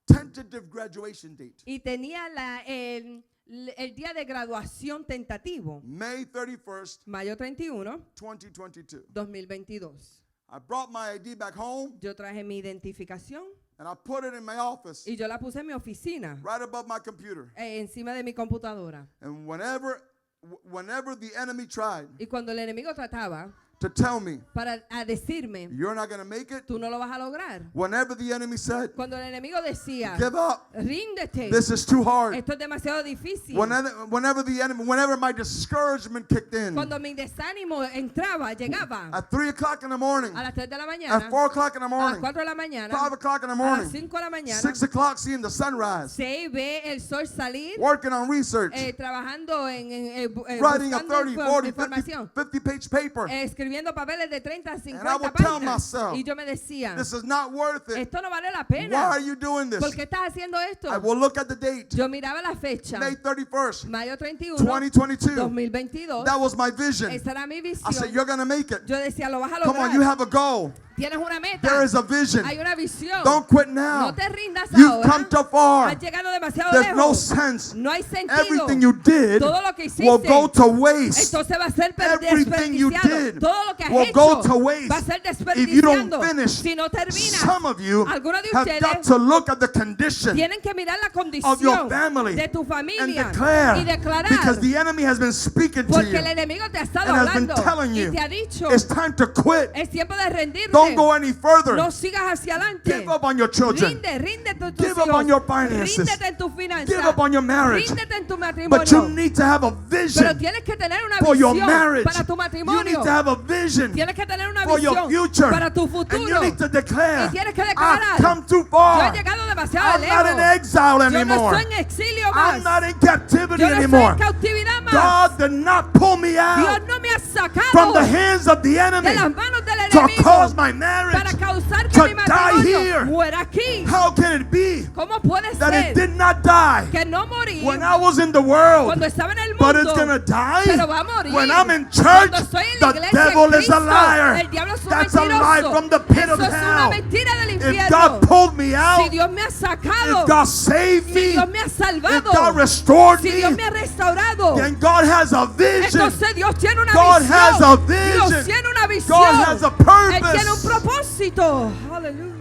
tentative graduation date, y tenía el día de graduación tentativo, May 31st, mayo 31, 2022. 2022. I brought my ID back home Yo traje mi identificación and I put it in my office y yo la puse en mi oficina, right above my computer. encima de mi computadora. And whenever the enemy tried Y cuando el enemigo trataba to tell me, para decirme, you're not going to make it, tú no lo vas a lograr. whenever the enemy said, Cuando el enemigo decía, give up, ríndete, this is too hard. esto es demasiado difícil. Whenever my discouragement kicked in, Cuando mi desánimo entraba, llegaba at 3 o'clock in the morning, a las 3 de la at mañana, 4 o'clock in the a las morning, 4 de la mañana, 5 o'clock in the a las morning, 5 de la mañana, 6 o'clock seeing the sunrise, se ve el sol salir, working on research, trabajando writing a buscando 30, 40, información, 50-page paper. escribiendo papeles de 30 a And I 50 would tell páginas. myself, Y yo me decía, this is not worth it. esto no vale la Why pena. are you doing this? ¿Por qué estás haciendo esto? I will look at the date, Yo miraba la fecha, May 31st, mayo 31, 2022. 2022. That was my vision. Esa era mi I said, visión. you're going to make it. Yo decía, lo vas a Come on, you lograr. have a goal. Tienes una meta. There is a vision. Hay una visión. Don't quit now. No te rindas You've ahora. come too far. Has llegado demasiado There's no lejos. sense. No hay sentido. Everything you did Todo lo que will hiciste, go to waste. entonces va a ser Everything you desperdiciado. did Todo lo que has will hecho go to waste va a ser if you don't desperdiciando. finish. Si no terminas, Some of you algunos de have ustedes got to look at the condition tienen que mirar la of your condición family de tu and familia declare, y declarar, because the enemy has been speaking to porque el you enemigo te ha estado and has been hablando telling y you te ha dicho, it's time to quit. es tiempo de rendirte. Don't go any further. No sigas hacia adelante. Give up on your children. Ríndete en tus Give up hijos. on your finances. Ríndete en tus finanzas. Give up on your marriage. Ríndete en tu But you matrimonio. need to have a Pero vision tienes que tener una for your visión marriage. para tu You need matrimonio. to have a vision Tienes que tener una for your visión future. para tu And you futuro. need to declare, Y tienes que I've declarar, come too yo he far. llegado demasiado I'm not in lejos. exile Yo no anymore. estoy en exilio más. I'm not in captivity Yo no estoy anymore. en cautividad más. God did not pull me Dios out no me ha sacado from the hands of the de enemy las manos del to enemigo cause my marriage para causar to que mi die here. matrimonio muera aquí. How can it be ¿Cómo puede that it ser did not die que no morí when I was in the world, cuando estaba en el but it's mundo, going to die pero va a morir when I'm in church? cuando estoy en la The iglesia devil de is a Cristo? liar. El diablo es un That's a lie mentiroso. from the pit of Eso es una hell. mentira del If infierno, God pulled me si out, Dios me ha sacado, if God saved si me, Dios me ha if salvado, God restored si me, Dios me ha restaurado, then God has a vision. entonces Dios tiene una God visión. has a vision. Dios tiene una visión. God has a Él tiene un purpose. propósito. Aleluya.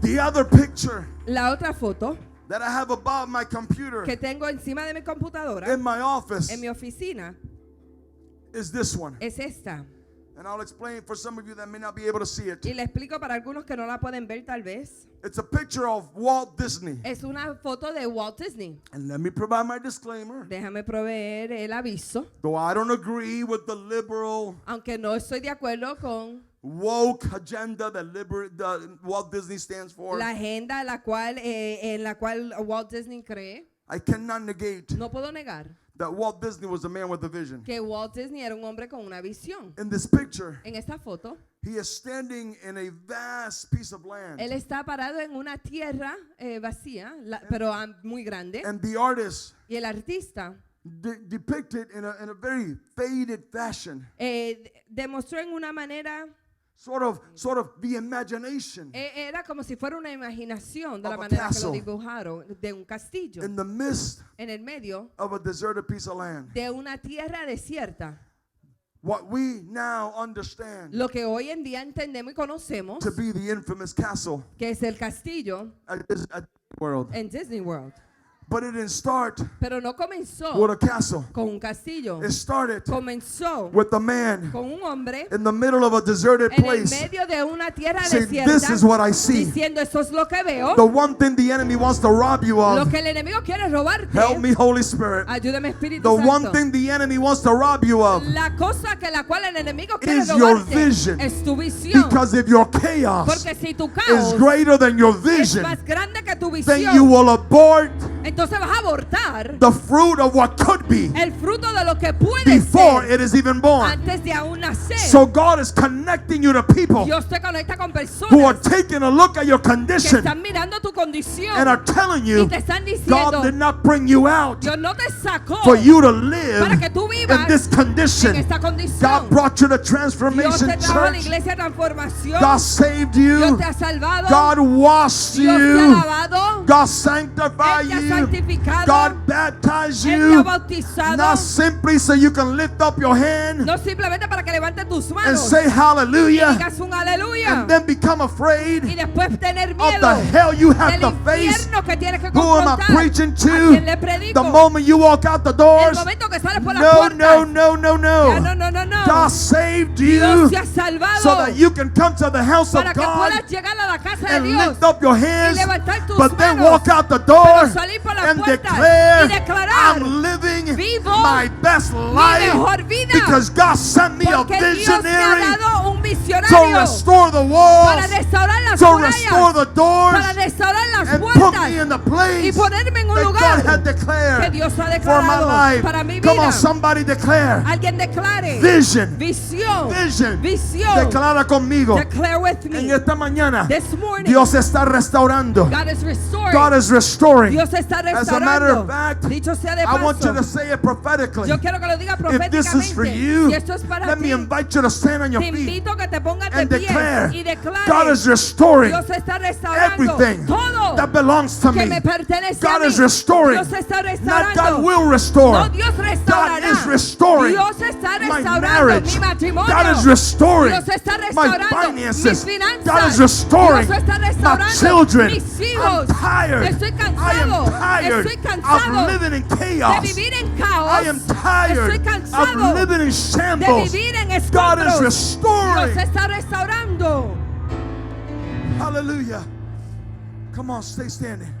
The other picture La otra foto that I have above my computer que tengo encima de mi computadora, in my office en mi oficina, is this one. es esta. And I'll explain for some of you that may not be able to see it. Y le explico para algunos que no la pueden ver tal vez. It's a picture of Walt Disney. Es una foto de Walt Disney. And let me provide my disclaimer. Déjame proveer el aviso. Though I don't agree with the liberal, Aunque no estoy de acuerdo con woke agenda that Walt Disney stands for, la agenda en la cual Walt Disney cree, I cannot negate no puedo negar that Walt Disney was a man with a vision. que Walt Disney era un hombre con una visión. In this picture, En esta foto, he is standing in a vast piece of land. él está parado en una tierra vacía, pero muy grande. And the artist Y el artista depicted in a very faded fashion, demostró en una manera, sort of the imagination era como si fuera una imaginación de la of a manera que lo castle dibujaron, de un castillo in the midst en el medio of a deserted piece of land. de una tierra desierta. What we now understand Lo que hoy en día entendemos y conocemos to be the infamous castle que es el castillo at World. en Disney World. But it didn't start Pero no comenzó with a castle. con un castillo. It started Comenzó with a man con un hombre in the middle of a deserted en el place medio de una tierra saying, desierta, "This is what I see." diciendo, esto es lo que veo. The one thing the enemy wants to rob you Lo of. que el enemigo quiere robarte. Help me, Holy Spirit. Ayúdame, Espíritu The one Santo. thing the enemy wants to rob you of La cosa que la cual el enemigo quiere is your robarte vision. es tu visión. Because if your chaos Porque si tu is caos greater than your es vision, más grande que tu then you visión, will abort entonces vas a abortar the fruit of what could be el fruto de lo que puede before ser it is even born. antes de aún nacer. So God is connecting you to people Dios te conecta con who are personas taking a look at your que condition están mirando tu condición and are telling y you te están God diciendo, did not bring you out Dios no te sacó for you to live para que tú vivas in this en condition. esta condición. God brought you to Dios Transformation te trajo a la Church. iglesia de transformación. God saved Dios you. te ha salvado. God washed Dios te ha you. lavado. God sanctified Él te ha you. santificado. God baptized Él te ha you. bautizado. Not simply so you can lift up your hand No simplemente para que levantes tus and manos say y hallelujah digas un aleluya and then become afraid y después tener of miedo the hell you have del to face. infierno que tienes que Who am I confrontar. preaching ¿A to? quién le predico? The moment you walk out the El doors. momento que sales por las No, puertas. no, no, no, Ya no. no. God saved you Dios te ha salvado so that you can come to the house of para que God puedas llegar a la casa de and Dios lift up your y hands, levantar tus but then manos, walk out the door pero salir por las and puertas declare, y declarar, I'm living vivo my best mi life mejor vida, because God sent me a porque Dios me ha visionary dado un to visionario restore the para walls, restaurar las to restore murallas, the doors, para restaurar las and put puertas me in the y place ponerme en un that lugar God had que declared Dios ha for my declarado life. para mi Come vida. on, somebody declare. Alguien declare Vision. visión, Vision. visión. Declara conmigo. Declare with En me. esta mañana, This morning, Dios está restaurando. God is restoring. God is restoring. Dios está As a matter restaurando. of fact, Dicho sea de I want you paso, to say it prophetically. yo quiero que lo diga If this is for proféticamente. you, Si esto es para let me ti, invite you to stand on your te feet invito a que te pongas de and pie declare, y declare, God is restoring Dios está restaurando everything todo that belongs to que me. me pertenece a God mí. is restoring. Dios está Not restaurando. God will restore. No, Dios restaurará. God is restoring Dios está my restaurando marriage. mi matrimonio. God is restoring Dios está my restaurando mis finances. finanzas. God is restoring Dios está my restaurando children. mis I'm hijos. tired. Estoy I cansado. am tired Estoy cansado of living in de chaos. vivir en caos. I am tired Estoy cansado of living in de shambles. vivir en God escombros. is Dios restoring. está restaurando. Hallelujah. Come on, stay standing.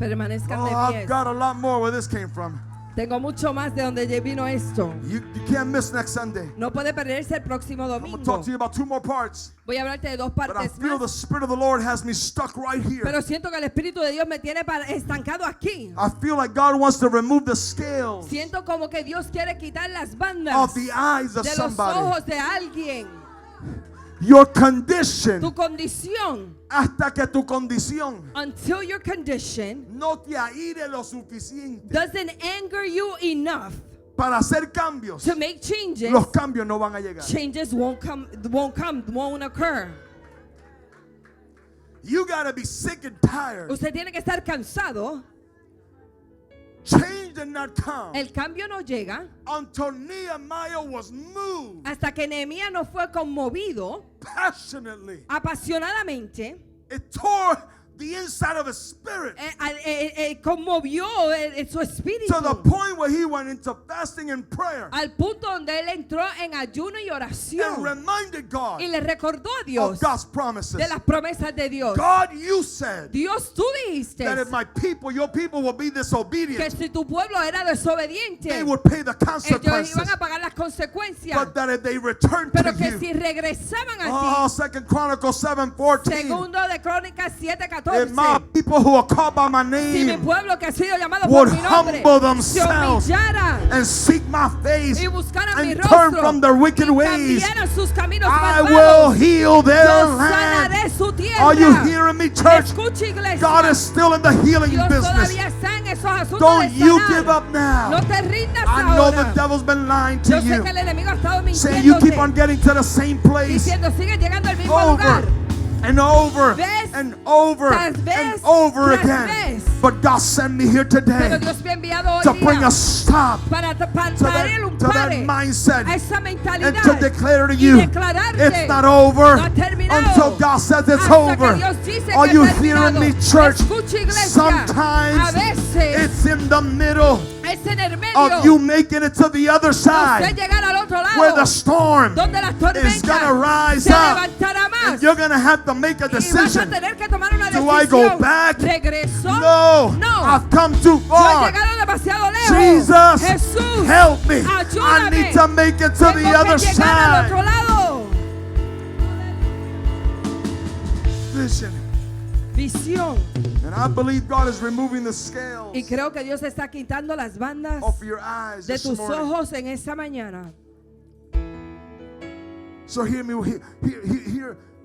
Permanezcan Oh, de I've pie. got a lot more where this came from. Tengo mucho más de donde vino esto. You can't miss next Sunday. No puede perderse el próximo I'm going to domingo. talk to you about two more parts. Voy a hablarte de dos But I partes feel the más. Spirit of the Lord has me stuck right here. Pero siento que el Espíritu de Dios me tiene estancado aquí. I feel like God wants to remove the scales Siento como que Dios quiere quitar las bandas of the eyes of de los somebody. ojos de alguien. Your condition, Tu condición, hasta que tu condición until your condition no te aire lo suficiente doesn't anger you enough para hacer cambios, to make changes, los cambios no van a llegar. changes won't occur. You got to be sick and tired. Usted tiene que estar cansado. Change did not come El cambio no llega until Nehemiah was moved hasta que Nehemías no fue conmovido passionately. apasionadamente. It tore the inside of his spirit Conmovió su espíritu to the point where he went into fasting and prayer al punto donde él entró en ayuno y and oración reminded God y le recordó a of Dios God's promises. de las promesas de Dios. God, you said Dios, tú dijiste that if my people, your people, will be que disobedient, si tu pueblo era desobediente, they would pay the ellos consequences. iban a pagar las consecuencias. But that if they return Pero to que you, si regresaban a oh, 2 Chronicles 7:14. ti, segundo de Crónicas If my 7:14, people who are called by my si mi name pueblo que ha sido llamado would por mi nombre humble se themselves humillaran and seek my face y buscaran mi and turn rostro from their wicked y ways, cambiaran sus caminos I will malvados, heal their yo land. sanaré su tierra. Are you hearing me, church? Escucha, iglesia. God is still in the healing Dios business. todavía está en esos asuntos Don't de you sanar. give up now. No te rindas I know the ahora. devil's been lying to Yo sé you, que el enemigo ha estado saying you keep mintiéndote, on getting to the same place diciendo sigue llegando al mismo over lugar. and over Vez and over tras and vez over tras again. vez. But God sent me here Pero today Dios me ha enviado hoy to bring día a stop para to traer un that pare mindset a esa and mentalidad to declare to y you declararte it's not over no ha terminado until God says it's hasta que over. Dios dice Are que you ha hearing terminado. me, church? Escucha, iglesia, a Sometimes veces it's in the middle es en el medio of you making it to the other de usted side llegar al otro where lado the storm donde las is going to tormentas rise se up levantará más and you're going to have to make a y vas a decision. tener que tomar una Do I go decisión. back? ¿Regresó? No, No. I've come too Yo he far. llegado demasiado lejos. Jesus, Jesús, help me. I ayúdame. need to make it to tengo the que other llegar al otro side. lado. Vision. Visión. And I believe God is removing the scales Y creo que Dios está quitando las bandas off your eyes de this tus morning. ojos en esta mañana. So hear me,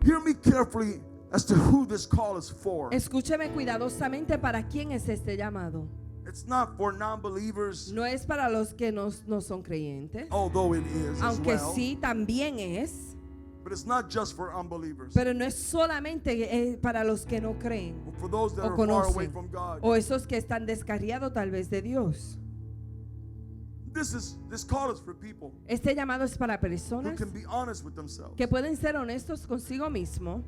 hear me carefully as to who this call is for. Escúcheme cuidadosamente para quién es este llamado. It's not for non-believers, No es para los que no son creyentes, although it is as aunque well. sí también es, But it's not just for unbelievers. pero no es solamente para los que no creen For those that o are far away conocen from God. o esos que están descarriados tal vez de Dios. This call is for people Este llamado es para who personas can be honest with themselves. que pueden ser honestos consigo mismo.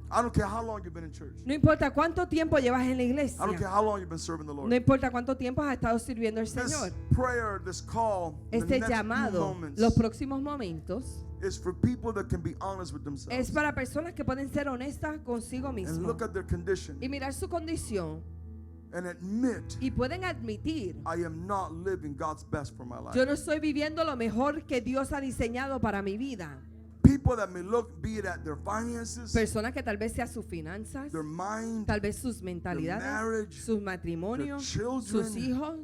I don't care how long you've been in church. No importa cuánto tiempo llevas en la I don't care iglesia. how long you've been serving the Lord. No importa cuánto tiempo has estado sirviendo al This Señor. prayer, this call, the Este next few llamado, moments los próximos momentos, is for people that can be honest with es themselves para personas que pueden ser honestas consigo and mismo look at their condition y mirar su condición and admit y pueden admitir: I am not living God's best for my life. yo no estoy viviendo lo mejor que Dios ha diseñado para mi vida. People that may look, be it at their finances, Personas que tal vez sea sus finanzas, their mind, tal vez sus mentalidades, marriage, sus matrimonios, their children, sus hijos,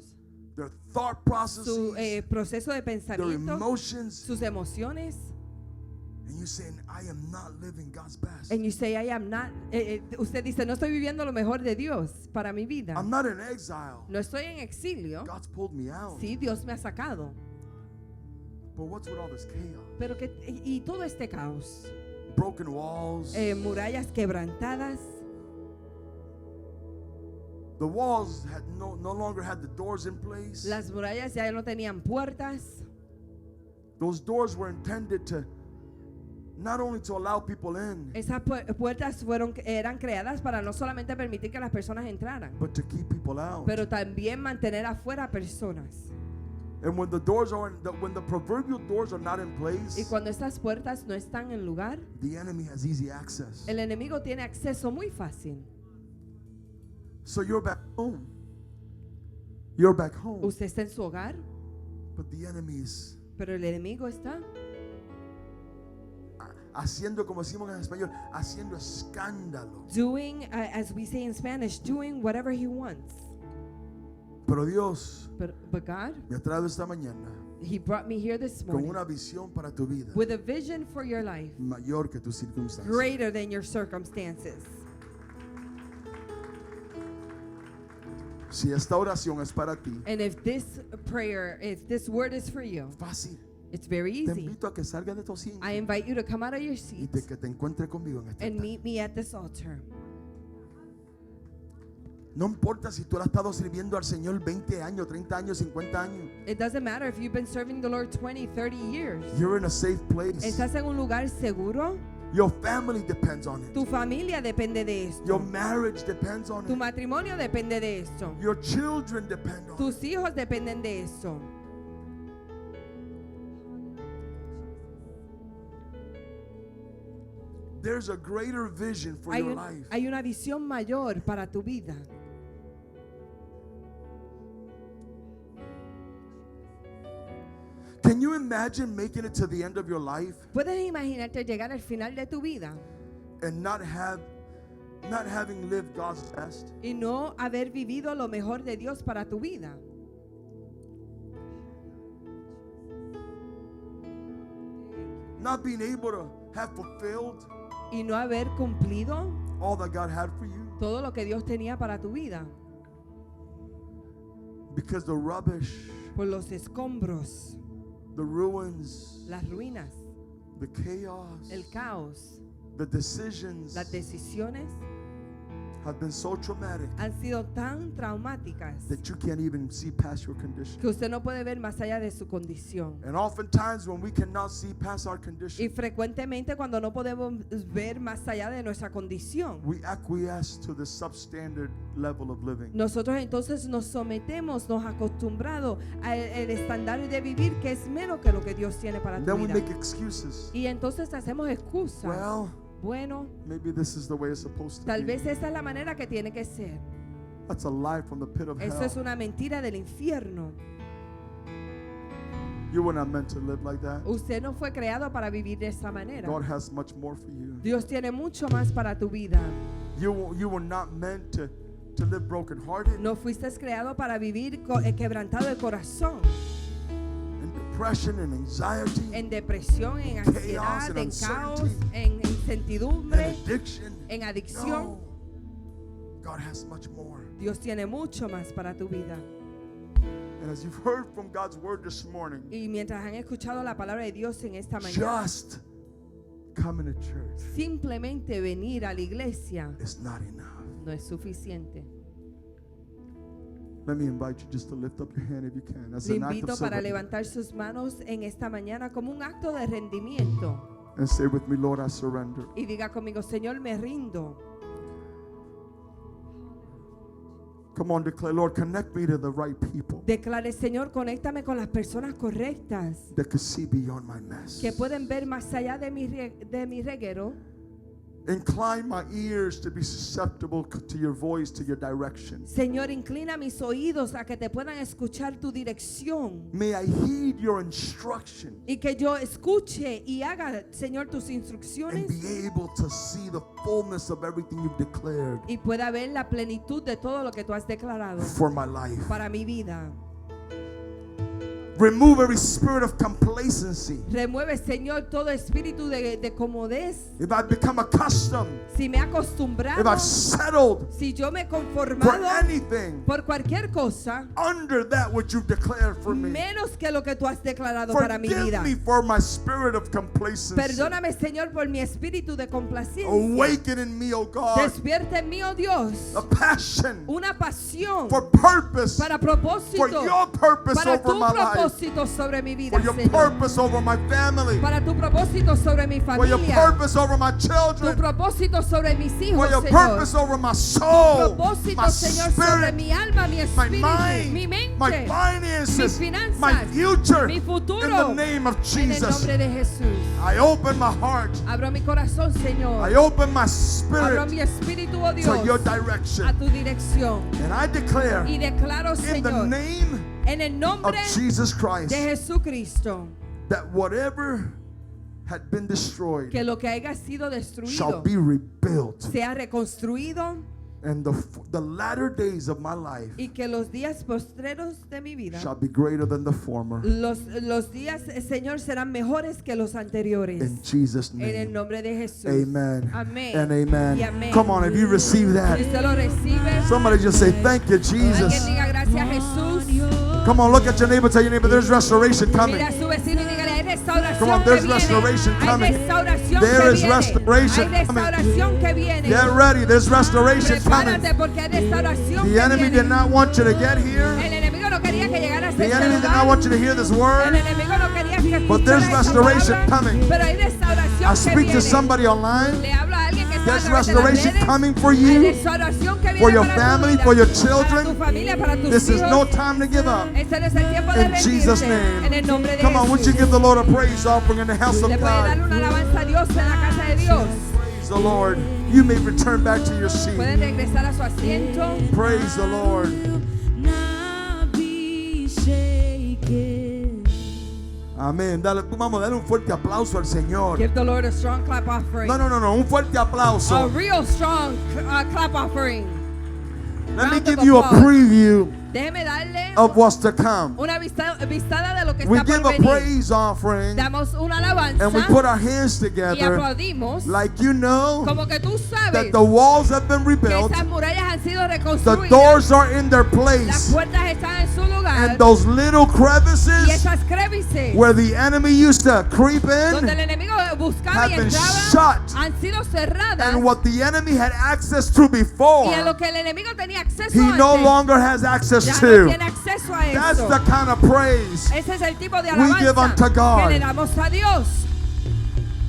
their thought su processes, proceso de their pensamiento, emotions, sus emociones. and you saying, I am not living God's best. And you say, I am not. Usted dice, no estoy viviendo lo mejor de Dios para mi vida. I'm not in exile. No estoy en exilio. God's pulled me out. Sí, Dios me ha sacado. But what's with all this chaos? Pero y todo este caos, Broken walls. murallas quebrantadas. The walls had no longer had the doors in place. Las murallas ya no tenían puertas. Those doors were intended to not only to allow people in, Esas puertas eran creadas para no solamente permitir que las personas entraran, but to keep people out. pero también mantener afuera personas. And when the doors are when the proverbial doors are not in Y place, cuando estas puertas no están en lugar, the enemy has easy access. el enemigo tiene acceso muy fácil. So you're back home. You're back home. Usted está en su hogar, But the enemy is pero el enemigo está haciendo, como decimos en español, haciendo escándalo. doing, as we say in Spanish, doing whatever he wants. Pero Dios But God, me ha traído esta mañana he brought me here this con morning una visión para tu vida with a vision for your life mayor que tus circunstancias. greater than your circumstances. Si esta oración es para ti, And if this prayer, if this word is for you, fácil. it's very Te easy. invito a que salgas de tu asiento I invite you to come out of your y seat de que te encuentres conmigo en este and altar. meet me at this altar. No importa si tú le has estado sirviendo al Señor 20 años, 30 años, 50 años. It doesn't matter if you've been serving the Lord 20, 30 years. You're in a safe place. ¿Estás en un lugar seguro? Your family depends on it. Tu familia depende de Your esto. marriage depends on Tu it. matrimonio depende de esto. Your children depend on it. Tus hijos dependen de esto. There's a greater vision for your life. Hay una visión mayor para tu vida. Can you imagine making it to the end of your life ¿Puedes imaginarte llegar al final de tu vida and not having lived God's best? y no haber vivido lo mejor de Dios para tu vida? Not being able to have fulfilled Y no haber cumplido all that God had for you todo lo que Dios tenía para tu vida. because the rubbish, Por los escombros, the ruins, las ruinas, the chaos, el caos, the decisions las decisiones have been so traumatic han sido tan traumáticas that you can't even see past your condition. que usted no puede ver más allá de su condición. And oftentimes when we cannot see past our Y condition, frecuentemente cuando no podemos ver más allá de nuestra condición, we acquiesce to the substandard level of living. nosotros entonces nos sometemos, nos acostumbramos al estándar de vivir que es menos que lo que Dios tiene para And tu then we vida. make excuses. Y entonces hacemos excusas. Well, Bueno, maybe this is the way it's supposed to tal be. vez esa es la manera que tiene que ser. That's a lie from the pit of Eso hell. es una mentira del infierno. You were not meant to live like that. Usted no fue creado para vivir de esa manera. God has much more for you. Dios tiene mucho más para tu vida. You were not meant to live brokenhearted, No fuiste creado para vivir quebrantado de corazón, in depression and anxiety, en depresión, en ansiedad, and en caos, uncertainty, en and incertidumbre, addiction. en adicción. No. God has much more. Dios tiene mucho más para tu vida. And as you've heard from God's word this morning, Y mientras han escuchado la palabra de Dios en esta mañana, just coming to church simplemente venir a la iglesia is not enough. no es suficiente. Let me invite you just to lift up your hand if you can. As Le an act invito of para surrender. levantar sus manos en esta mañana como un acto de rendimiento And say with me, Lord, I surrender. y diga conmigo, Señor, me rindo. Come on, declare, Lord, connect me to the right people Declare, Señor, conéctame con las personas correctas that could see beyond my mess. que pueden ver más allá de mi reguero. Incline my ears to be susceptible to your voice, to your direction. Señor, inclina mis oídos a que te puedan escuchar tu dirección May I heed your instruction y que yo escuche y haga, Señor, tus and instrucciones be able to see the fullness of everything you've declared y pueda ver la plenitud de todo lo que tú has declarado for my life. para mi vida. Remove every spirit of complacency. Remueve, Señor, todo espíritu de comodez. If I've become accustomed, Si me he if acostumbrado, I've settled si yo me he for conformado anything por cualquier cosa under that which you've declared for me, menos que lo que tú has declarado para mi forgive vida. me for my spirit of complacency. Perdóname, Señor, por mi espíritu de complacencia. Awaken in me, oh God, Despierta en mí, oh Dios, a passion una pasión for purpose, para for propósito, your purpose para over tu my life, propósito sobre mi vida, for your Señor. purpose over my family, Para tu propósito sobre mi for your familia, purpose over my tu children, propósito sobre mis for hijos, your Señor. purpose over my soul, Propósito, my Señor, sobre spirit, mi alma, mi my espíritu, mi mind, my mente, finances, mis finanzas, my future, mi in futuro, the name of en el Jesus. nombre de Jesús. I open my heart, Abro mi corazón, Señor. I open my Abro mi spirit espíritu, oh to your Dios, direction, a tu dirección. and I declare Y declaro, in the Señor, name en el of nombre Jesus Christ de Jesucristo, that whatever had been destroyed que lo que haya sido shall destruido be rebuilt sea reconstruido And the latter days of my life y que los días postreros de mi vida, shall be greater than the former. los días, Señor, serán mejores que los anteriores. In Jesus' En el name. nombre de Jesús. Amen. Amén. And amen. Y amén. Come on, if you receive that, Si usted lo recibe, somebody just say, thank you, alguien Jesus. diga gracias, Jesús. Come on, look at your neighbor, tell your neighbor, there's restoration coming. Mira a su vecino y dígale, hay restauración Come on, que there's viene. restoration Hay coming. restauración There que is viene. restoration Hay coming. restauración que viene. Get ready, there's restoration coming. Prepárate porque hay restauración The que enemy viene. did not want you to get here. El enemigo no quería que llegaras a The este enemy did lugar. not want you to hear this El word. enemigo no quería que But there's escucharas esta restoration palabra, coming. pero hay restauración I que speak viene. to somebody online. Le hablo a alguien que está There's a través de las restoration redes. coming for Hay you, restauración que viene for your para tu family, vida, for your para children. tu familia, para tus This is hijos. no time to give up. Este no es el tiempo de In Jesus' rendirse. name. En el nombre de Come on, won't you Jesús. give the Lord a praise offering in the house of Le puede darle God? una alabanza a Dios en la casa de Dios. Praise the Lord. You may return back to your seat. Pueden regresar a su asiento. Praise the Lord. Amén. Vamos a darle un fuerte aplauso al Señor. Give the Lord a strong clap offering. No, un fuerte A aplauso. real strong clap offering. Let me round of give you a applause. preview Déjeme darle of what's to come. una vistada de lo que We está give por a venir. praise offering Damos una alabanza and we put our hands y together aplaudimos like you know como que tú sabes that the walls have been que rebuilt, esas murallas han sido the reconstruidas, doors are in their las place, puertas están en su lugar and those little y crevices esas crévices where the enemy used to creep donde el in enemigo buscaba have y been entraba shut, han sido cerradas, and what the enemy had access to before, y a lo que el enemigo tenía acceso he no antes, longer has access ya no to. tiene acceso a That's eso. the kind of praise Ese es el tipo de we give alabanza unto God. que le damos a Dios.